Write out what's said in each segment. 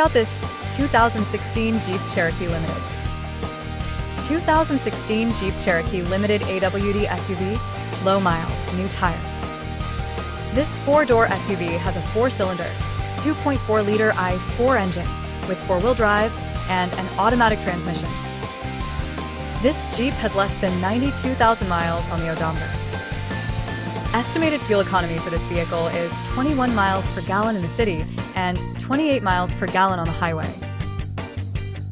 Out this 2016 Jeep Cherokee Limited. 2016 Jeep Cherokee Limited AWD SUV, low miles, new tires. This four-door SUV has a four-cylinder, 2.4-liter i4 engine with four-wheel drive and an automatic transmission. This Jeep has less than 92,000 miles on the odometer. Estimated fuel economy for this vehicle is 21 miles per gallon in the city and 28 miles per gallon on the highway.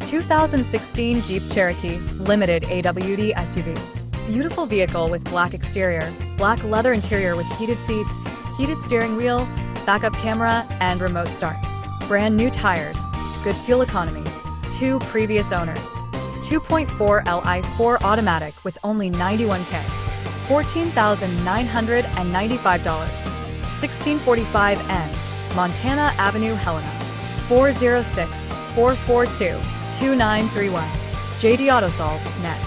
2016 Jeep Cherokee Limited AWD SUV. Beautiful vehicle with black exterior, black leather interior with heated seats, heated steering wheel, backup camera, and remote start. Brand new tires, good fuel economy, 2 previous owners, 2.4 Li4 automatic with only 91K. $14,995, 1645 N, Montana Avenue, Helena, 406-442-2931, jdautosols.net.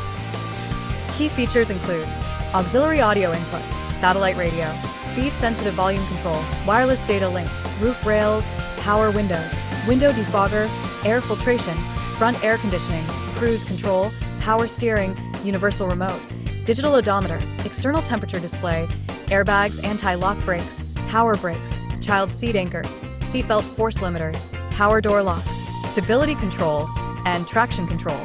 Key features include auxiliary audio input, satellite radio, speed-sensitive volume control, wireless data link, roof rails, power windows, window defogger, air filtration, front air conditioning, cruise control, power steering, universal remote, digital odometer, external temperature display, airbags, anti-lock brakes, power brakes, child seat anchors, seatbelt force limiters, power door locks, stability control, and traction control.